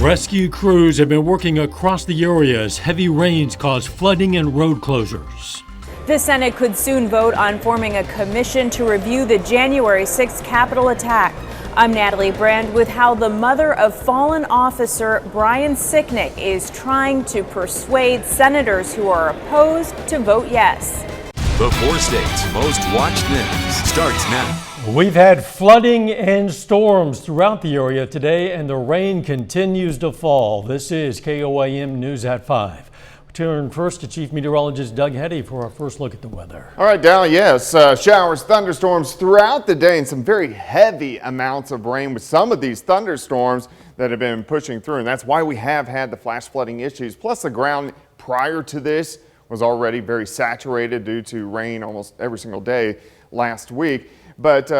Rescue crews have been working across the area as heavy rains cause flooding and road closures. The Senate could soon vote on forming a commission to review the January 6th Capitol attack. I'm Natalie Brand with how the mother of fallen officer Brian SICKNICK is trying to persuade senators who are opposed to vote yes. The 4 states' most watched news starts now. We've had flooding and storms throughout the area today, and the rain continues to fall. This is KOAM News at 5. We turn first to Chief Meteorologist Doug Heady for our first look at the weather. All right, Dal, yes, showers, thunderstorms throughout the day and some very heavy amounts of rain with some of these thunderstorms that have been pushing through. And that's why we have had the flash flooding issues. Plus the ground prior to this was already very saturated due to rain almost every single day last week. But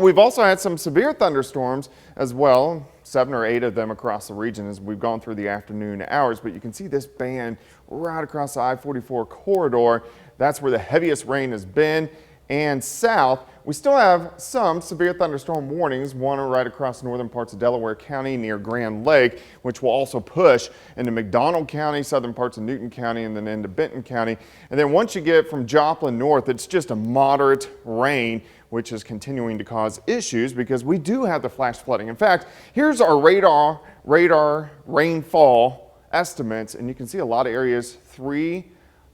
we've also had some severe thunderstorms as well, 7 or 8 of them across the region as we've gone through the afternoon hours. But you can see this band right across the I-44 corridor. That's where the heaviest rain has been. And south, we still have some severe thunderstorm warnings, one right across northern parts of Delaware County near Grand Lake, which will also push into McDonald County, southern parts of Newton County, and then into Benton County. And then once you get from Joplin north, it's just a moderate rain, which is continuing to cause issues because we do have the flash flooding. In fact, here's our radar rainfall estimates, and you can see a lot of areas 3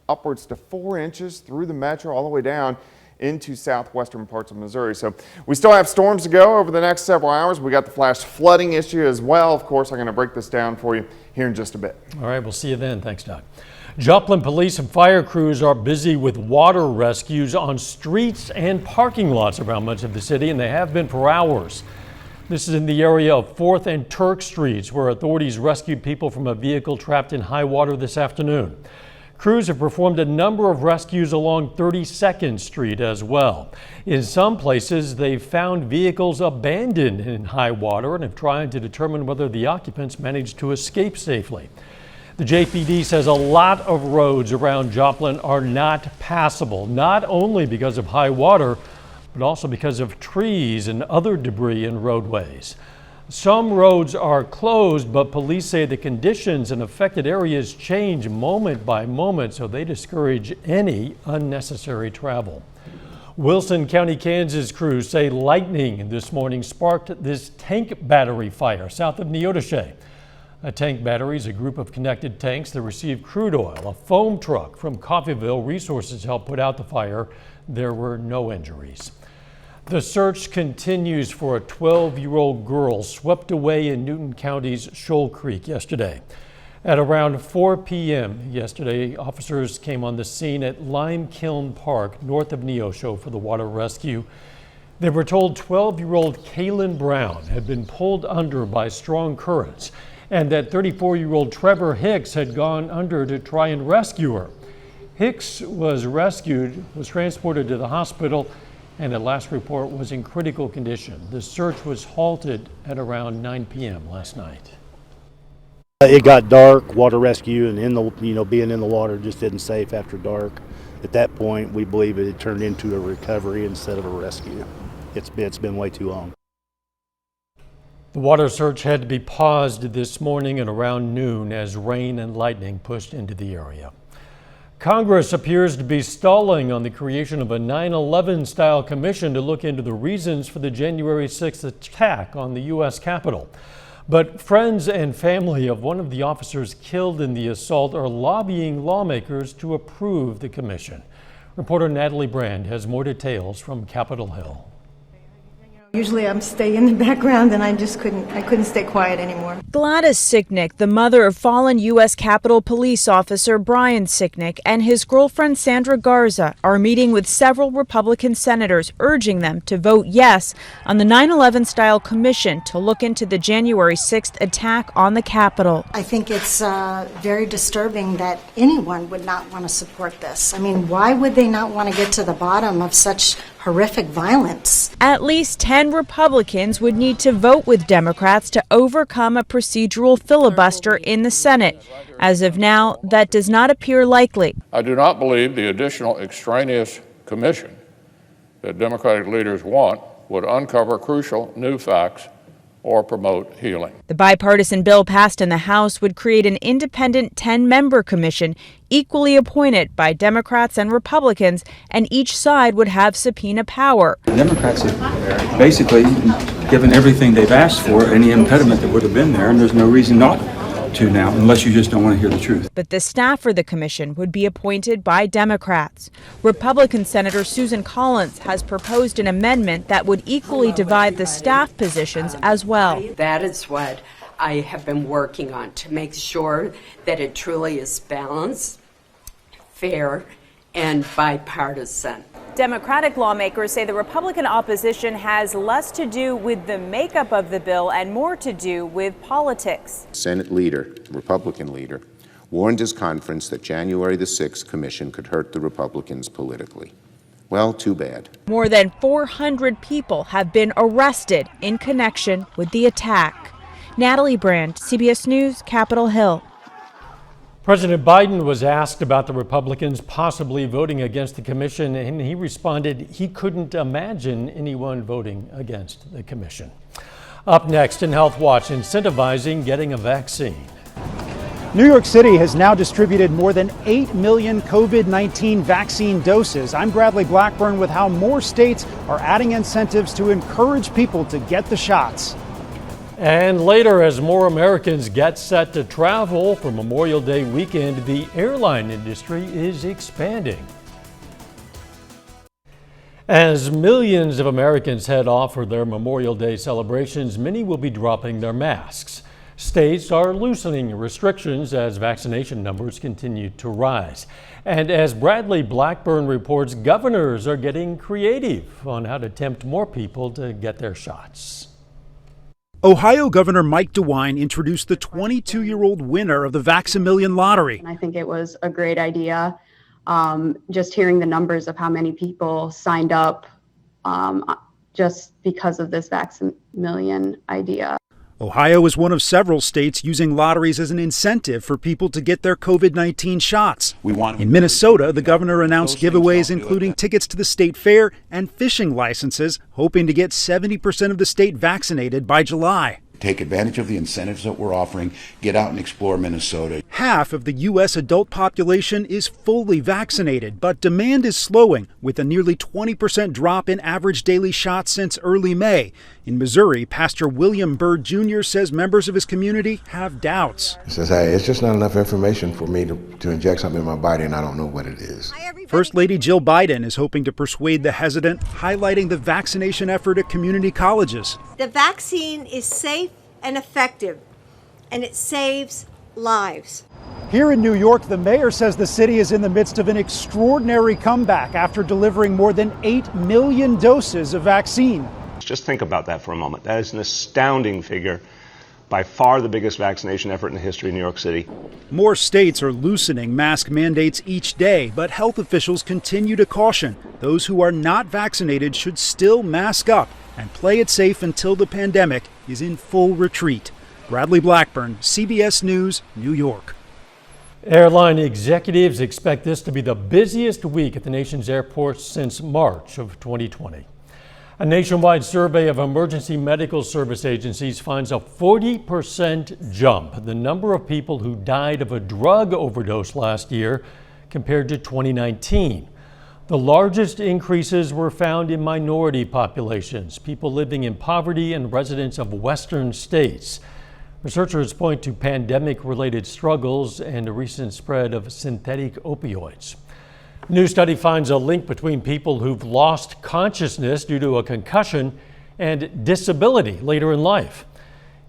upwards to 4 inches through the metro all the way down into southwestern parts of Missouri. So we still have storms to go over the next several hours. We got the flash flooding issue as well. Of course, I'm going to break this down for you here in just a bit. All right, we'll see you then. Thanks, Doug. Joplin police and fire crews are busy with water rescues on streets and parking lots around much of the city, and they have been for hours. This is in the area of 4th and Turk Streets, where authorities rescued people from a vehicle trapped in high water this afternoon. Crews have performed a number of rescues along 32nd Street as well. In some places, they've found vehicles abandoned in high water and have tried to determine whether the occupants managed to escape safely. The JPD says a lot of roads around Joplin are not passable, not only because of high water, but also because of trees and other debris in roadways. Some roads are closed, but police say the conditions in affected areas change moment by moment, so they discourage any unnecessary travel. Wilson County, Kansas crews say lightning this morning sparked this tank battery fire south of Neodesha. A tank battery is a group of connected tanks that receive crude oil. A foam truck from Coffeyville Resources helped put out the fire. There were no injuries. The search continues for a 12-year-old girl swept away in Newton County's Shoal Creek yesterday. At around 4 p.m. yesterday, officers came on the scene at Lime Kiln Park north of Neosho for the water rescue. They were told 12-year-old Kaylin Brown had been pulled under by strong currents and that 34-year-old Trevor Hicks had gone under to try and rescue her. Hicks was transported to the hospital, and at last report was in critical condition. The search was halted at around 9 p.m. last night. It got dark, water rescue, and being in the water just isn't safe after dark. At that point, we believe it had turned into a recovery instead of a rescue. It's been way too long. The water search had to be paused this morning at around noon as rain and lightning pushed into the area. Congress appears to be stalling on the creation of a 9/11 style commission to look into the reasons for the January 6th attack on the U.S. Capitol. But friends and family of one of the officers killed in the assault are lobbying lawmakers to approve the commission. Reporter Natalie Brand has more details from Capitol Hill. Usually I'm stay in the background, and I couldn't stay quiet anymore. Gladys SICKNICK, the mother of fallen U.S. Capitol Police officer Brian SICKNICK, and his girlfriend SANDRA GARZA are meeting with several Republican senators, urging them to vote yes on the 9/11 style commission to look into the January 6th attack on the Capitol. I think it's very disturbing that anyone would not want to support this. I mean, why would they not want to get to the bottom of such horrific violence? At least 10 Republicans would need to vote with Democrats to overcome a procedural filibuster in the Senate. As of now, that does not appear likely. I do not believe the additional extraneous commission that Democratic leaders want would uncover crucial new facts or promote healing. The bipartisan bill passed in the House would create an independent 10-member commission equally appointed by Democrats and Republicans, and each side would have subpoena power. The Democrats have basically given everything they've asked for, any impediment that would have been there, and there's no reason not to now, unless you just don't want to hear the truth. But the staff for the commission would be appointed by Democrats. Republican Senator Susan Collins has proposed an amendment that would equally divide the staff positions as well. That is what I have been working on, to make sure that it truly is balanced, fair, and bipartisan. Democratic lawmakers say the Republican opposition has less to do with the makeup of the bill and more to do with politics. Senate leader, Republican leader, warned his conference that January the 6th commission could hurt the Republicans politically. Well, too bad. More than 400 people have been arrested in connection with the attack. Natalie Brand, CBS News, Capitol Hill. President Biden was asked about the Republicans possibly voting against the commission, and he responded he couldn't imagine anyone voting against the commission. Up next in Health Watch, incentivizing getting a vaccine. New York City has now distributed more than 8 million COVID-19 vaccine doses. I'm Bradley Blackburn with how more states are adding incentives to encourage people to get the shots. And later, as more Americans get set to travel for Memorial Day weekend, the airline industry is expanding. As millions of Americans head off for their Memorial Day celebrations, many will be dropping their masks. States are loosening restrictions as vaccination numbers continue to rise. And as Bradley Blackburn reports, governors are getting creative on how to tempt more people to get their shots. Ohio Governor Mike DeWine introduced the 22-year-old winner of the Vax-A-Million lottery. I think it was a great idea. Just hearing the numbers of how many people signed up just because of this Vax-A-Million idea. Ohio is one of several states using lotteries as an incentive for people to get their COVID-19 shots. In Minnesota, the governor announced giveaways including tickets to the state fair and fishing licenses, hoping to get 70% of the state vaccinated by July. Take advantage of the incentives that we're offering. Get out and explore Minnesota. Half of the U.S. adult population is fully vaccinated, but demand is slowing with a nearly 20% drop in average daily shots since early May. In Missouri, Pastor William Bird Jr. says members of his community have doubts. He says, hey, it's just not enough information for me to inject something in my body, and I don't know what it is. First Lady Jill Biden is hoping to persuade the hesitant, highlighting the vaccination effort at community colleges. The vaccine is safe and effective, and it saves lives. Here in New York, the mayor says the city is in the midst of an extraordinary comeback after delivering more than 8 million doses of vaccine. Just think about that for a moment. That is an astounding figure. By far the biggest vaccination effort in the history of New York City. More states are loosening mask mandates each day, but health officials continue to caution those who are not vaccinated should still mask up and play it safe until the pandemic is in full retreat. Bradley Blackburn, CBS News, New York. Airline executives expect this to be the busiest week at the nation's airports since March of 2020. A nationwide survey of emergency medical service agencies finds a 40% jump in the number of people who died of a drug overdose last year compared to 2019. The largest increases were found in minority populations, people living in poverty and residents of Western states. Researchers point to pandemic-related struggles and a recent spread of synthetic opioids. A new study finds a link between people who've lost consciousness due to a concussion and disability later in life.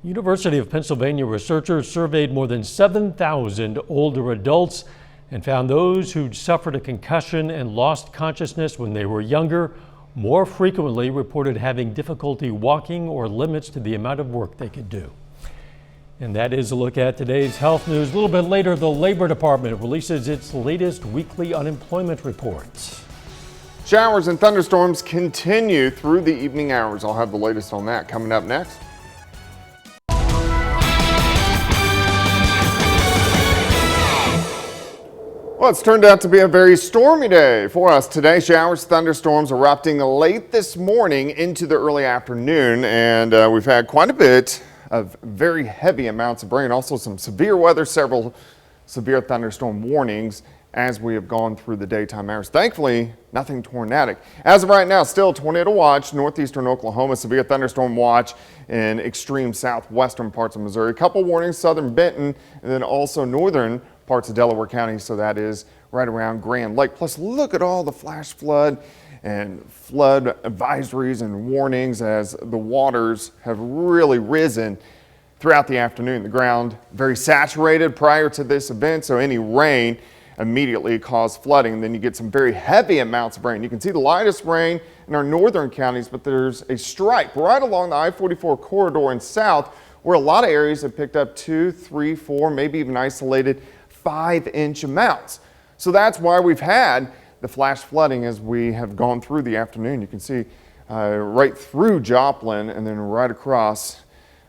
University of Pennsylvania researchers surveyed more than 7,000 older adults and found those who'd suffered a concussion and lost consciousness when they were younger more frequently reported having difficulty walking or limits to the amount of work they could do. And that is a look at today's health news. A little bit later, the Labor Department releases its latest weekly unemployment report. Showers and thunderstorms continue through the evening hours. I'll have the latest on that coming up next. Well, it's turned out to be a very stormy day for us today. Showers, thunderstorms erupting late this morning into the early afternoon, and we've had quite a bit of very heavy amounts of rain. Also some severe weather, several severe thunderstorm warnings as we have gone through the daytime hours. Thankfully, nothing tornadic. As of right now, still tornado watch, northeastern Oklahoma, severe thunderstorm watch in extreme southwestern parts of Missouri. A couple warnings, southern Benton, and then also northern parts of Delaware County, so that is right around Grand Lake. Plus, look at all the flash flood and flood advisories and warnings as the waters have really risen throughout the afternoon. The ground very saturated prior to this event, so any rain immediately caused flooding. Then you get some very heavy amounts of rain. You can see the lightest rain in our northern counties, but there's a stripe right along the I-44 corridor in south where a lot of areas have picked up 2, 3, 4, maybe even isolated 5-inch amounts. So that's why we've had the flash flooding as we have gone through the afternoon. You can see right through Joplin and then right across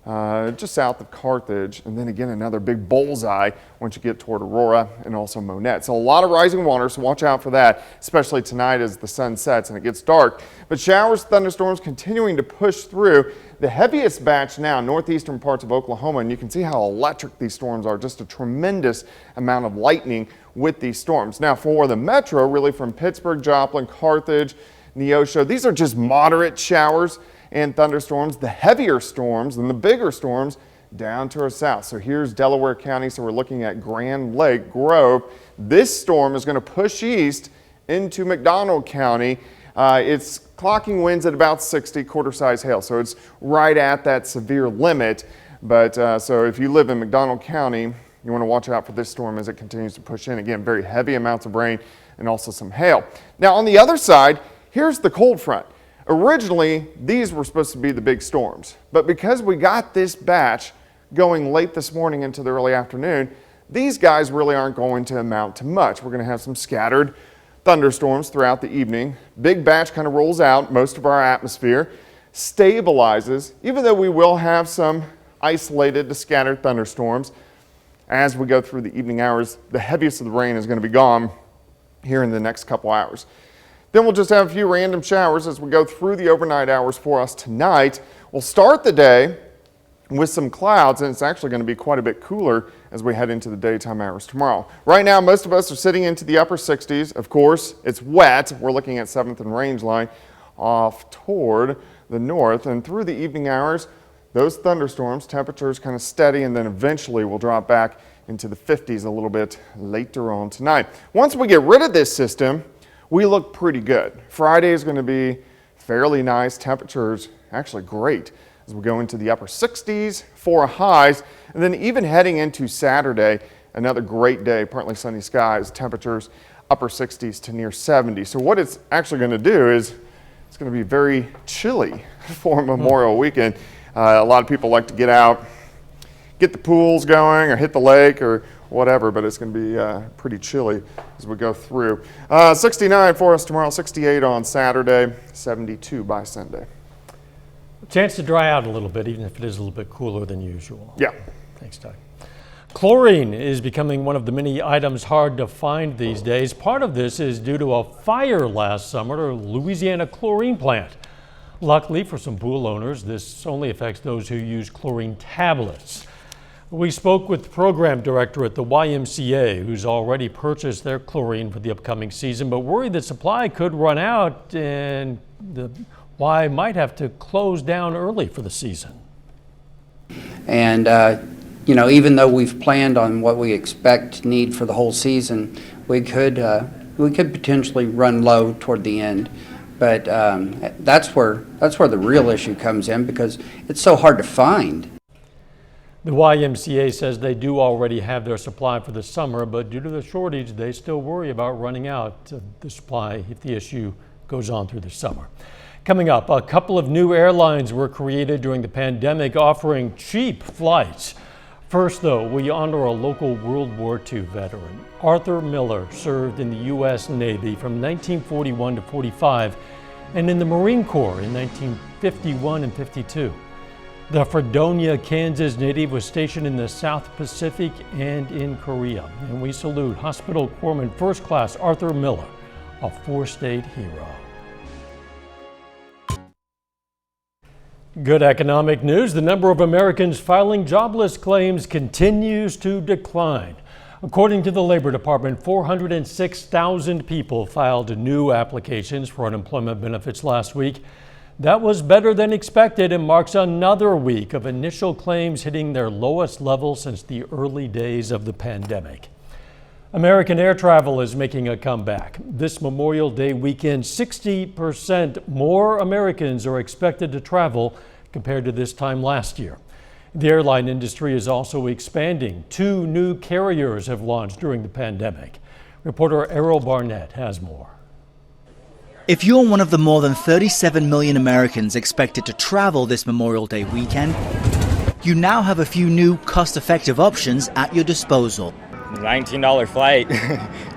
just south of Carthage, and then again another big bullseye once you get toward Aurora and also Monette. So a lot of rising water, so watch out for that, especially tonight as the sun sets and it gets dark. But showers, thunderstorms continuing to push through. The heaviest batch now, northeastern parts of Oklahoma, and you can see how electric these storms are, just a tremendous amount of lightning with these storms. Now for the metro, really from Pittsburgh, Joplin, Carthage, Neosho, these are just moderate showers and thunderstorms. The heavier storms and the bigger storms down to our south. So here's Delaware County, so we're looking at Grand Lake, Grove. This storm is going to push east into McDonald County. It's clocking winds at about 60, quarter-size hail, so it's right at that severe limit. But so if you live in McDonald County, you want to watch out for this storm as it continues to push in. Again, very heavy amounts of rain and also some hail. Now on the other side, here's the cold front. Originally, these were supposed to be the big storms, but because we got this batch going late this morning into the early afternoon, these guys really aren't going to amount to much. We're going to have some scattered thunderstorms throughout the evening. Big batch kind of rolls out most of our atmosphere, stabilizes, even though we will have some isolated to scattered thunderstorms. As we go through the evening hours, the heaviest of the rain is going to be gone here in the next couple hours. Then we'll just have a few random showers as we go through the overnight hours for us tonight. We'll start the day with some clouds, and it's actually going to be quite a bit cooler as we head into the daytime hours tomorrow. Right now, most of us are sitting into the upper 60s. Of course, it's wet. We're looking at 7th and Range Line off toward the north, and through the evening hours, those thunderstorms, temperatures kind of steady, and then eventually we'll drop back into the 50s a little bit later on tonight. Once we get rid of this system, we look pretty good. Friday is going to be fairly nice. Temperatures actually great as we go into the upper 60s for highs. And then even heading into Saturday, another great day, partly sunny skies, temperatures upper 60s to near 70. So what it's actually going to do is it's going to be very chilly for Memorial Weekend. A lot of people like to get out, get the pools going or hit the lake or whatever, but it's going to be pretty chilly as we go through. 69 for us tomorrow, 68 on Saturday, 72 by Sunday. Chance to dry out a little bit, even if it is a little bit cooler than usual. Yeah. Thanks, Doug. Chlorine is becoming one of the many items hard to find these days. Part of this is due to a fire last summer at a Louisiana chlorine plant. Luckily for some pool owners, this only affects those who use chlorine tablets. We spoke with the program director at the YMCA, who's already purchased their chlorine for the upcoming season, but worried that supply could run out and the Y might have to close down early for the season. And, you know, even though we've planned on what we expect to need for the whole season, we could potentially run low toward the end. But that's where the real issue comes in, because it's so hard to find. The YMCA says they do already have their supply for the summer, but due to the shortage, they still worry about running out of the supply if the issue goes on through the summer. Coming up, a couple of new airlines were created during the pandemic offering cheap flights. First, though, we honor a local World War II veteran. Arthur Miller served in the U.S. Navy from 1941 to 45 and in the Marine Corps in 1951 and 52. The Fredonia, Kansas native was stationed in the South Pacific and in Korea. And we salute Hospital Corpsman First Class Arthur Miller, a four-state hero. Good economic news. The number of Americans filing jobless claims continues to decline. According to the Labor Department, 406,000 people filed new applications for unemployment benefits last week. That was better than expected and marks another week of initial claims hitting their lowest level since the early days of the pandemic. American air travel is making a comeback. This Memorial Day weekend, 60% more Americans are expected to travel compared to this time last year. The airline industry is also expanding. 2 new carriers have launched during the pandemic. Reporter ERROL Barnett has more. If you're one of the more than 37 million Americans expected to travel this Memorial Day weekend, you now have a few new cost-effective options at your disposal. $19 flight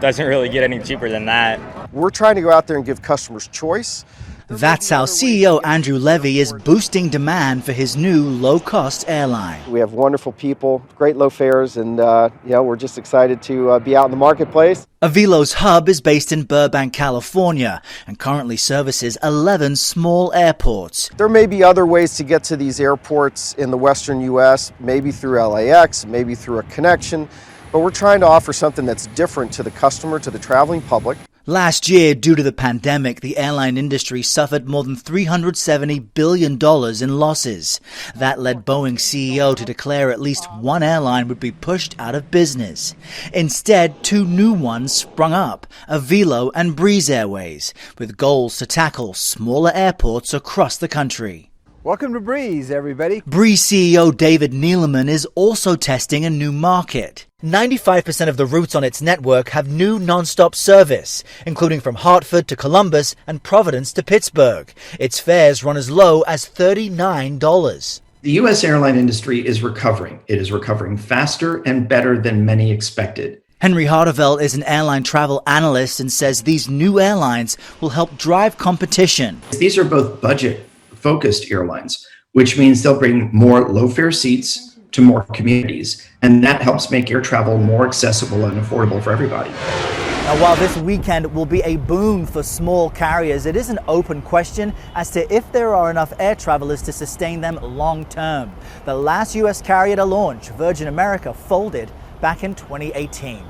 doesn't really get any cheaper than that. We're trying to go out there and give customers choice. That's how CEO Andrew Levy is boosting demand for his new low-cost airline. We have wonderful people, great low fares, and we're just excited to be out in the marketplace. Avilo's hub is based in Burbank, California, and currently services 11 small airports. There may be other ways to get to these airports in the western U.S., maybe through LAX, maybe through a connection, but we're trying to offer something that's different to the customer, to the traveling public. Last year, due to the pandemic, the airline industry suffered more than $370 billion in losses. That led Boeing CEO to declare at least one airline would be pushed out of business. Instead, 2 new ones sprung up, Avilo and Breeze Airways, with goals to tackle smaller airports across the country. Welcome to Breeze, everybody. Breeze CEO David Neeleman is also testing a new market. 95% of the routes on its network have new non-stop service, including from Hartford to Columbus and Providence to Pittsburgh. Its fares run as low as $39. The U.S. airline industry is recovering. It is recovering faster and better than many expected. Henry Harderveld is an airline travel analyst and says these new airlines will help drive competition. These are both budget-focused airlines, which means they'll bring more low-fare seats to more communities, and that helps make air travel more accessible and affordable for everybody. Now, while this weekend will be a boom for small carriers, it is an open question as to if there are enough air travelers to sustain them long term. The last U.S. carrier to launch, Virgin America, folded back in 2018.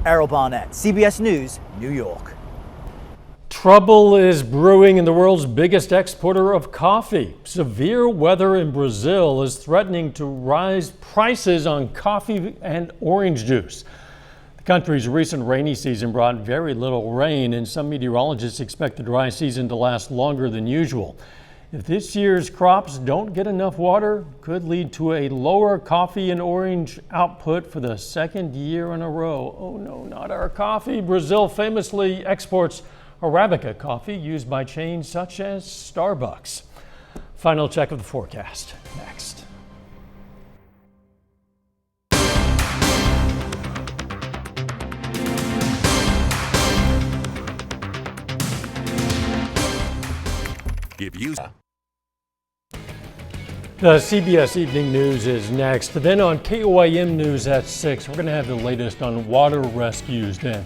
Errol Barnett, CBS News, New York. Trouble is brewing in the world's biggest exporter of coffee. Severe weather in Brazil is threatening to rise prices on coffee and orange juice. The country's recent rainy season brought very little rain, and some meteorologists expect the dry season to last longer than usual. If this year's crops don't get enough water, it could lead to a lower coffee and orange output for the second year in a row. Oh no, not our coffee. Brazil famously exports Arabica coffee used by chains such as Starbucks. Final check of the forecast next. The CBS Evening News is next. Then on KOAM News at 6, we're going to have the latest on water rescues and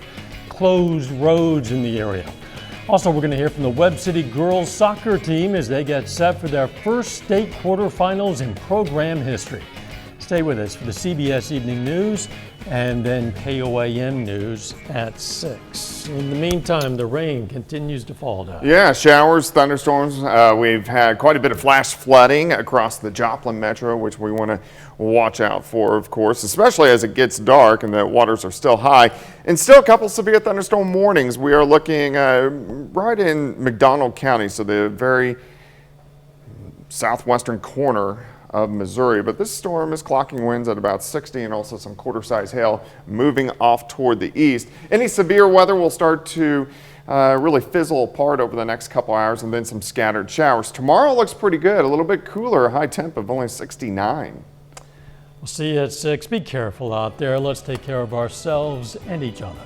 closed roads in the area. Also, we're going to hear from the Webb City girls soccer team as they get set for their first state quarterfinals in program history. Stay with us for the CBS Evening News and then KOAM News at 6. In the meantime, the rain continues to fall down. Yeah, showers, thunderstorms. We've had quite a bit of flash flooding across the Joplin metro, which we want to watch out for, of course, especially as it gets dark and the waters are still high. And still a couple severe thunderstorm warnings. We are looking right in McDonald County, so the very southwestern corner of Missouri, but this storm is clocking winds at about 60 and also some quarter-size hail moving off toward the east. Any severe weather will start to really fizzle apart over the next couple hours, and then some scattered showers. Tomorrow looks pretty good, a little bit cooler, high temp of only 69. We'll see you at 6. Be careful out there. Let's take care of ourselves and each other.